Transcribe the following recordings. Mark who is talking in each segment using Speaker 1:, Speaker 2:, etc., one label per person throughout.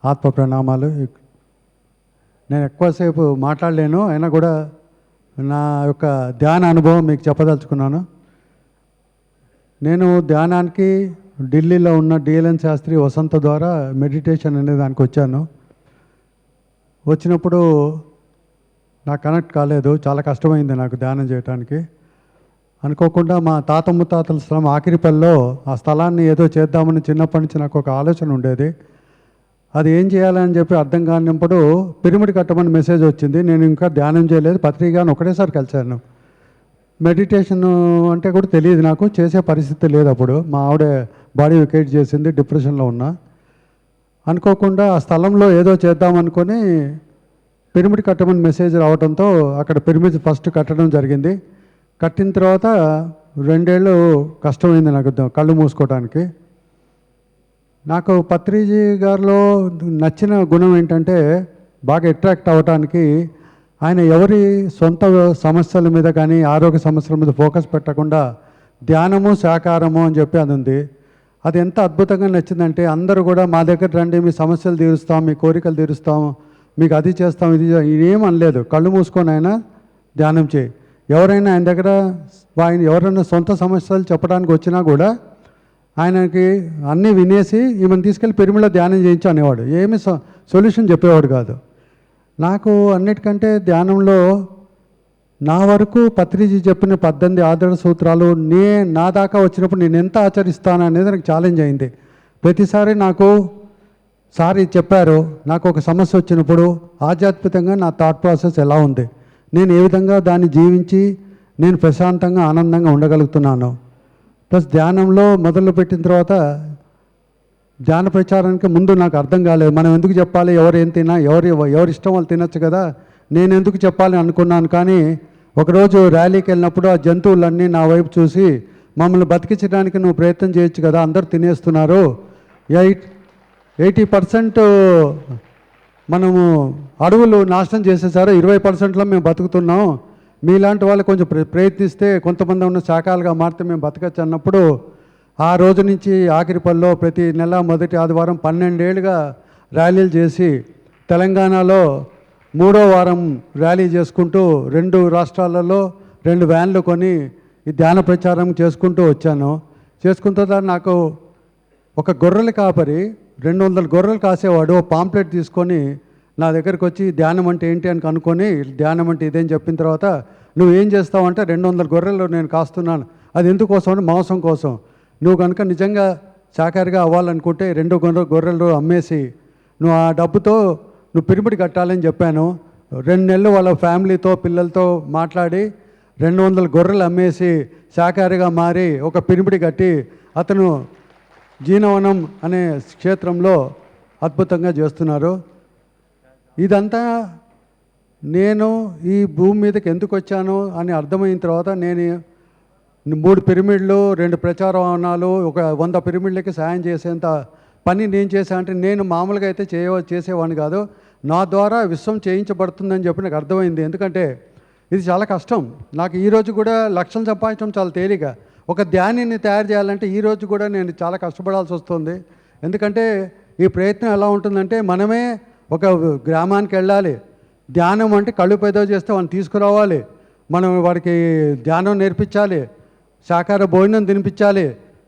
Speaker 1: ఆత్మ ప్రణామాలు. నేను ఎక్కువసేపు మాట్లాడలేను, అయినా కూడా నా యొక్క ధ్యాన అనుభవం మీకు చెప్పదలుచుకున్నాను. నేను ధ్యానానికి ఢిల్లీలో ఉన్న డిఎల్ఎన్ శాస్త్రి వసంత ద్వారా మెడిటేషన్ అనే దానికి వచ్చాను. వచ్చినప్పుడు నాకు కనెక్ట్ కాలేదు, చాలా కష్టమైంది నాకు ధ్యానం చేయడానికి. అనుకోకుండా మా తాత ముత్తాతల స్థలం ఆఖరిపల్లిలో ఆ స్థలాన్ని ఏదో చేద్దామని చిన్నప్పటి నుంచి నాకు ఒక ఆలోచన ఉండేది. అది ఏం చేయాలని చెప్పి అర్థం కానిప్పుడు పిరమిడ్ కట్టమని మెసేజ్ వచ్చింది. నేను ఇంకా ధ్యానం చేయలేదు, పత్రికను ఒకటేసారి కలిశాను. మెడిటేషన్ అంటే కూడా తెలియదు నాకు, చేసే పరిస్థితి లేదు. అప్పుడు మా ఆవిడ బాడీ వికేట్ చేసింది, డిప్రెషన్లో ఉన్నా. అనుకోకుండా ఆ స్థలంలో ఏదో చేద్దామనుకొని పిరమిడ్ కట్టమని మెసేజ్ రావడంతో అక్కడ పిరమిడ్ ఫస్ట్ కట్టడం జరిగింది. కట్టిన తర్వాత 2 ఏళ్ళు కష్టమైంది నాకు కళ్ళు మూసుకోవడానికి. నాకు పత్రిజీ గారిలో నచ్చిన గుణం ఏంటంటే బాగా అట్రాక్ట్ అవ్వటానికి ఆయన ఎవరి సొంత సమస్యల మీద కానీ ఆరోగ్య సమస్యల మీద ఫోకస్ పెట్టకుండా ధ్యానము సాకారము అని చెప్పి అది ఉంది. అది ఎంత అద్భుతంగా నచ్చిందంటే అందరూ కూడా మా దగ్గర రండి, మీ సమస్యలు తీరుస్తాం, మీ కోరికలు తీరుస్తాం, మీకు అది చేస్తాం, ఇది ఇదేం అనలేదు. కళ్ళు మూసుకొని ఆయన ధ్యానం చేయి. ఎవరైనా ఆయన దగ్గర ఎవరైనా సొంత సమస్యలు చెప్పడానికి వచ్చినా కూడా ఆయనకి అన్నీ వినేసి ఈమెను తీసుకెళ్ళి పిరమిడ్లో ధ్యానం చేయించు అనేవాడు. ఏమి సొల్యూషన్ చెప్పేవాడు కాదు. నాకు అన్నిటికంటే ధ్యానంలో నా వరకు పత్రిజీ చెప్పిన 18 ఆదర్శ సూత్రాలు నా దాకా వచ్చినప్పుడు నేను ఎంత ఆచరిస్తాను అనేది నాకు ఛాలెంజ్ అయింది. ప్రతిసారి నాకు సారి చెప్పారు, నాకు ఒక సమస్య వచ్చినప్పుడు ఆధ్యాత్మికంగా నా థాట్ ప్రాసెస్ ఎలా ఉంది, నేను ఏ విధంగా దాన్ని జీవించి నేను ప్రశాంతంగా ఆనందంగా ఉండగలుగుతున్నాను. ప్లస్ ధ్యానంలో మొదలుపెట్టిన తర్వాత ధ్యాన ప్రచారానికి ముందు నాకు అర్థం కాలేదు, మనం ఎందుకు చెప్పాలి, ఎవరు ఏం తిన్నా ఎవరి ఇష్టం వాళ్ళు తినచ్చు కదా, నేను ఎందుకు చెప్పాలి అనుకున్నాను. కానీ ఒకరోజు ర్యాలీకి వెళ్ళినప్పుడు ఆ జంతువులన్నీ నా వైపు చూసి మమ్మల్ని బతికించడానికి నువ్వు ప్రయత్నం చేయొచ్చు కదా, అందరు తినేస్తున్నారు, 80% మనము అడవులు నాశనం చేసేసారు, 20%లో మేము బతుకుతున్నాం, మీలాంటి వాళ్ళు కొంచెం ప్రయత్నిస్తే కొంతమంది ఉన్న శాఖలుగా మారితే మేము బతకచ్చు అన్నప్పుడు ఆ రోజు నుంచి ఆఖరిపల్లిలో ప్రతి నెల మొదటి ఆదివారం 12 ఏళ్ళుగా ర్యాలీలు చేసి తెలంగాణలో 3వ వారం ర్యాలీ చేసుకుంటూ 2 రాష్ట్రాలలో 2 వ్యాన్లు కొని ఈ ధ్యాన ప్రచారం చేసుకుంటూ వచ్చాను. చేసుకున్న తర్వాత నాకు ఒక గొర్రెల కాపరి 200 గొర్రెలు కాసేవాడు పాంప్లెట్ తీసుకొని నా దగ్గరికి వచ్చి ధ్యానం అంటే ఏంటి అని కనుక్కొని ధ్యానం అంటే ఇదేం చెప్పిన తర్వాత నువ్వు ఏం చేస్తావు అంటే 200 గొర్రెలు నేను కాస్తున్నాను, అది ఎందుకోసం అంటే మాంసం కోసం, నువ్వు కనుక నిజంగా శాకాహారిగా అవ్వాలనుకుంటే 2 గొర్రెలు అమ్మేసి నువ్వు ఆ డబ్బుతో నువ్వు పిరమిడ్ కట్టాలని చెప్పాను. 2 నెలలు వాళ్ళ ఫ్యామిలీతో పిల్లలతో మాట్లాడి 200 గొర్రెలు అమ్మేసి శాకాహారిగా మారి ఒక పిరమిడ్ కట్టి అతను జీనవనం అనే క్షేత్రంలో అద్భుతంగా చేస్తున్నారు. ఇదంతా నేను ఈ భూమి మీదకి ఎందుకు వచ్చాను అని అర్థమైన తర్వాత నేను 3 పిరమిడ్లు, 2 ప్రచార వాహనాలు, ఒక 100 పిరమిడ్లకి సాయం చేసేంత పని నేను చేశానంటే నేను మామూలుగా అయితే చేసేవాడిని కాదు. నా ద్వారా విశ్వం చేయించబడుతుందని చెప్పి నాకు అర్థమైంది. ఎందుకంటే ఇది చాలా కష్టం. నాకు ఈరోజు కూడా లక్షలు సంపాదించడం చాలా తేలిక, ఒక ధ్యానిని తయారు చేయాలంటే ఈరోజు కూడా నేను చాలా కష్టపడాల్సి వస్తుంది. ఎందుకంటే ఈ ప్రయత్నం ఎలా ఉంటుందంటే మనమే ఒక గ్రామానికి వెళ్ళాలి, ధ్యానం అంటే కళ్ళు పెద్దవి చేస్తే వాళ్ళని తీసుకురావాలి, మనం వాడికి ధ్యానం నేర్పించాలి, శాకాహార భోజనం తినిపించాలి.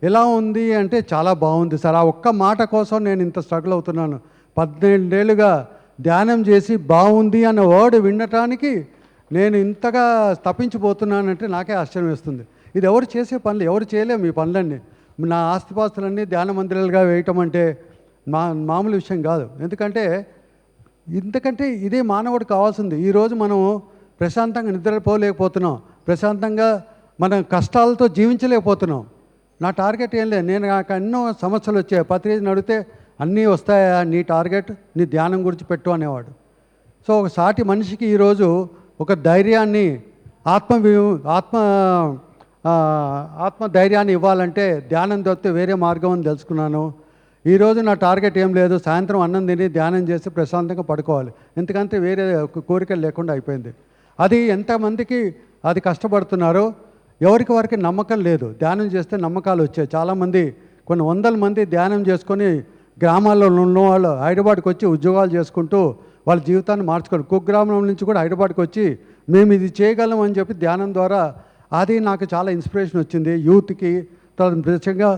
Speaker 1: ఎలా ఉంది అంటే చాలా బాగుంది సార్. ఆ ఒక్క మాట కోసం నేను ఇంత స్ట్రగుల్ అవుతున్నాను. 18 ఏళ్ళుగా ధ్యానం చేసి బాగుంది అన్న వర్డ్ వినటానికి నేను ఇంతగా తప్పించిపోతున్నానంటే నాకే ఆశ్చర్యం వేస్తుంది. ఇది ఎవరు చేసే పనులు, ఎవరు చేయలేము ఈ పనులన్నీ. నా ఆస్తిపాస్తులన్నీ ధ్యాన మందిరాలుగా వేయటం అంటే మామూలు విషయం కాదు. ఎందుకంటే ఇదే మానవుడు కావాల్సింది. ఈరోజు మనం ప్రశాంతంగా నిద్రపోలేకపోతున్నాం, ప్రశాంతంగా మన కష్టాలతో జీవించలేకపోతున్నాం. నా టార్గెట్ ఏం లేదు, నేను నాకు ఎన్నో సమస్యలు వచ్చాయి. పత్రికను అడిగితే అన్నీ వస్తాయా, నీ టార్గెట్ నీ ధ్యానం గురించి పెట్టు అనేవాడు. సో ఒక సాటి మనిషికి ఈరోజు ఒక ధైర్యాన్ని ఆత్మ ధైర్యాన్ని ఇవ్వాలంటే ధ్యానం తప్పితే వేరే మార్గం అని తెలుసుకున్నాను. ఈరోజు నా టార్గెట్ ఏం లేదు, సాయంత్రం అన్నం తిని ధ్యానం చేసి ప్రశాంతంగా పడుకోవాలి, ఎందుకంటే వేరే కోరికలు లేకుండా అయిపోయింది. అది ఎంతమందికి అది కష్టపడుతున్నారో ఎవరికి వారికి నమ్మకం లేదు. ధ్యానం చేస్తే నమ్మకాలు వచ్చాయి. చాలామంది కొన్ని 100 మంది ధ్యానం చేసుకొని గ్రామాల్లో ఉన్న వాళ్ళు హైదరాబాద్కి వచ్చి ఉద్యోగాలు చేసుకుంటూ వాళ్ళ జీవితాన్ని మార్చుకోరు. కుగ్రామం నుంచి కూడా హైదరాబాద్కి వచ్చి మేము ఇది చేయగలం అని చెప్పి ధ్యానం ద్వారా అది నాకు చాలా ఇన్స్పిరేషన్ వచ్చింది యూత్కి. ప్రత్యేకంగా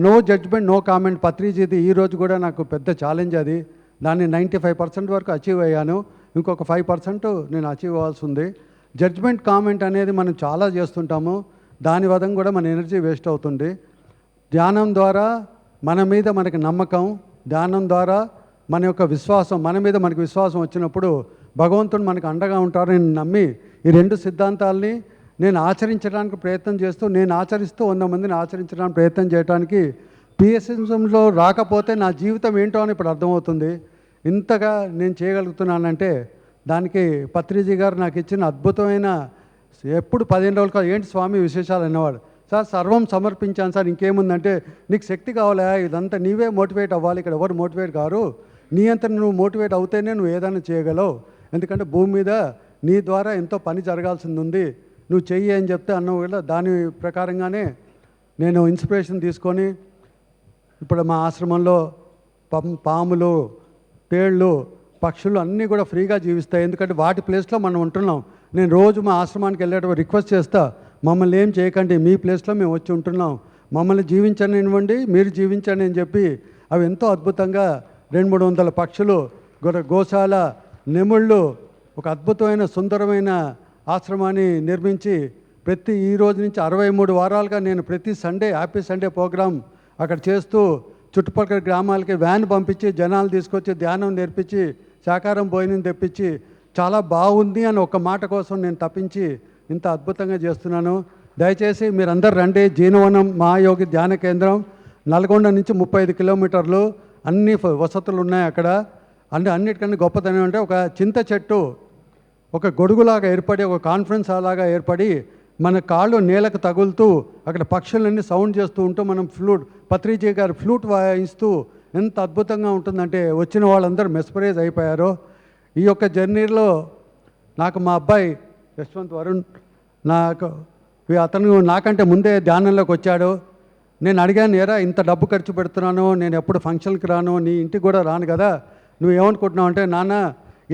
Speaker 1: నో జడ్జ్మెంట్ నో కామెంట్ పత్రిజీది ఈరోజు కూడా నాకు పెద్ద ఛాలెంజ్ అది. దాన్ని 95% వరకు అచీవ్ అయ్యాను. ఇంకొక 5% నేను అచీవ్ అవ్వాల్సి ఉంది. జడ్జ్మెంట్ కామెంట్ అనేది మనం చాలా చేస్తుంటాము, దాని వల్ల కూడా మన ఎనర్జీ వేస్ట్ అవుతుంది. ధ్యానం ద్వారా మన మీద మనకి నమ్మకం, ధ్యానం ద్వారా మన యొక్క విశ్వాసం, మన మీద మనకి విశ్వాసం వచ్చినప్పుడు భగవంతుడు మనకు అండగా ఉంటారని నమ్మి ఈ 2 సిద్ధాంతాలని నేను ఆచరించడానికి ప్రయత్నం చేస్తూ, నేను ఆచరిస్తూ 100 మందిని ఆచరించడానికి ప్రయత్నం చేయడానికి పిఎస్ఎంలో రాకపోతే నా జీవితం ఏంటో అని ఇప్పుడు అర్థమవుతుంది. ఇంతగా నేను చేయగలుగుతున్నానంటే దానికి పత్రిజీ గారు నాకు ఇచ్చిన అద్భుతమైన, ఎప్పుడు 15 రోజులు కాదు ఏంటి స్వామి విశేషాలు అనేవాడు. సార్ సర్వం సమర్పించాను సార్, ఇంకేముందంటే నీకు శక్తి కావాలా, ఇదంతా నీవే మోటివేట్ అవ్వాలి, ఇక్కడ ఎవరు మోటివేట్ కారు, నీ అంతా నువ్వు మోటివేట్ అవుతేనే నువ్వు ఏదైనా చేయగలవు, ఎందుకంటే భూమి మీద నీ ద్వారా ఎంతో పని జరగాల్సింది ఉంది, నువ్వు చెయ్యి అని చెప్తే అన్నావు కదా. దాని ప్రకారంగానే నేను ఇన్స్పిరేషన్ తీసుకొని ఇప్పుడు మా ఆశ్రమంలో పాములు, తేళ్ళు, పక్షులు అన్నీ కూడా ఫ్రీగా జీవిస్తాయి, ఎందుకంటే వాటి ప్లేస్లో మనం ఉంటున్నాం. నేను రోజు మా ఆశ్రమానికి వెళ్ళేటప్పుడు రిక్వెస్ట్ చేస్తా, మమ్మల్ని ఏం చేయకండి, మీ ప్లేస్లో మేము వచ్చి ఉంటున్నాం, మమ్మల్ని జీవించనివ్వండి, మీరు జీవించండి అని చెప్పి అవి ఎంతో అద్భుతంగా 200-300 పక్షులు, గోశాల, నెముళ్ళు, ఒక అద్భుతమైన సుందరమైన ఆశ్రమాన్ని నిర్మించి ప్రతి ఈ రోజు నుంచి 63 వారాలుగా నేను ప్రతి సండే హ్యాపీ సండే ప్రోగ్రాం అక్కడ చేస్తూ చుట్టుపక్కల గ్రామాలకి వ్యాన్ పంపించి జనాలు తీసుకొచ్చి ధ్యానం నేర్పించి శాకాహారం భోజనం తెప్పించి చాలా బాగుంది అని ఒక మాట కోసం నేను తప్పించి ఇంత అద్భుతంగా చేస్తున్నాను. దయచేసి మీరందరూ రండి. జీనవనం మహాయోగి ధ్యాన కేంద్రం నల్గొండ నుంచి 35 కిలోమీటర్లు, అన్ని వసతులు ఉన్నాయి అక్కడ. అన్నిటికన్నా గొప్పతనం అంటే ఒక చింత చెట్టు ఒక గొడుగులాగా ఏర్పడి, ఒక కాన్ఫరెన్స్ అలాగా ఏర్పడి మన కాళ్ళు నేలకు తగులుతూ అక్కడ పక్షులన్నీ సౌండ్ చేస్తూ ఉంటూ మనం పత్రిజీ గారు ఫ్లూట్ వాయిస్తూ ఎంత అద్భుతంగా ఉంటుందంటే వచ్చిన వాళ్ళందరూ మెస్పరైజ్ అయిపోయారు. ఈ యొక్క జర్నీలో నాకు మా అబ్బాయి యశ్వంత్ వరుణ్ అతను నాకంటే ముందే ధ్యానంలోకి వచ్చాడు. నేను అడిగాను, ఏరా ఇంత డబ్బు ఖర్చు పెడుతున్నాను, నేను ఎప్పుడు ఫంక్షన్కి రాను, నీ ఇంటికి కూడా రాను కదా, నువ్వు ఏమనుకుంటున్నావు అంటే, నాన్న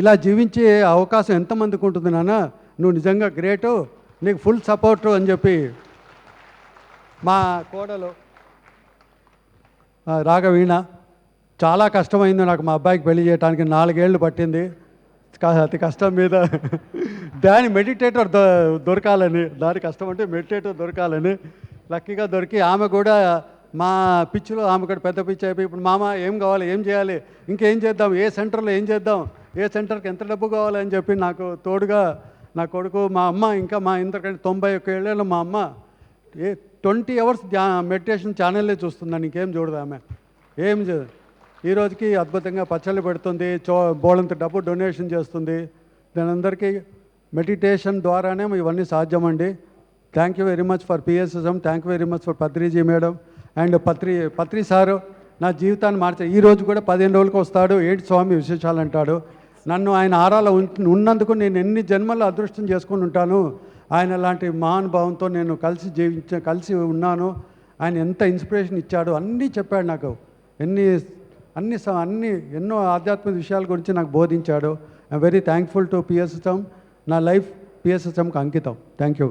Speaker 1: ఇలా జీవించే అవకాశం ఎంతమందికి ఉంటుంది నాన్న, నువ్వు నిజంగా గ్రేటు, నీకు ఫుల్ సపోర్టు అని చెప్పి మా కోడలు రాఘవీణ చాలా కష్టమైంది నాకు మా అబ్బాయికి పెళ్లి చేయడానికి, 4 ఏళ్ళు పట్టింది. అతి కష్టం మీద దాని మెడిటేటర్ దొరకాలని, దాని కష్టం అంటే మెడిటేటర్ దొరకాలని లక్కీగా దొరికి, ఆమె కూడా మా పిచ్చిలో ఆమె కూడా పెద్ద పిచ్చి అయిపోయి ఇప్పుడు మామ ఏం కావాలి, ఏం చేయాలి, ఇంకేం చేద్దాం, ఏ సెంటర్లో ఏం చేద్దాం, ఏ సెంటర్కి ఎంత డబ్బు కావాలని చెప్పి నాకు తోడుగా నా కొడుకు, మా అమ్మ, ఇంకా మా ఇంతకంటే 91 ఏళ్ళలో మా అమ్మ 20 hours మెడిటేషన్ ఛానల్లే చూస్తుందండి, ఇంకేం చూడదు ఆమె, ఏం చేయదు. ఈరోజుకి అద్భుతంగా పచ్చళ్ళు పెడుతుంది, బోళంత డబ్బు డొనేషన్ చేస్తుంది. దాని అందరికీ మెడిటేషన్ ద్వారానే ఇవన్నీ సాధ్యమండి. Thank you very much for PSSM, thank you very much for Patriji madam and Patri sir నా జీవితాన్ని మార్చారు. ఈరోజు కూడా 15 రోజులకు వస్తాడు, ఏంటి స్వామి విశేషాలు అంటాడు. నన్ను ఆయన ఆరాలో ఉన్నందుకు నేను ఎన్ని జన్మల్లో అదృష్టం చేసుకుని ఉంటాను. ఆయన లాంటి మహానుభావంతో నేను కలిసి ఉన్నాను. ఆయన ఎంత ఇన్స్పిరేషన్ ఇచ్చాడు, అన్నీ చెప్పాడు నాకు, ఎన్నో ఆధ్యాత్మిక విషయాల గురించి నాకు బోధించాడు. I'm very thankful to PSSM. నా లైఫ్ పిఎస్ఎస్ఎంకి అంకితం. Thank you.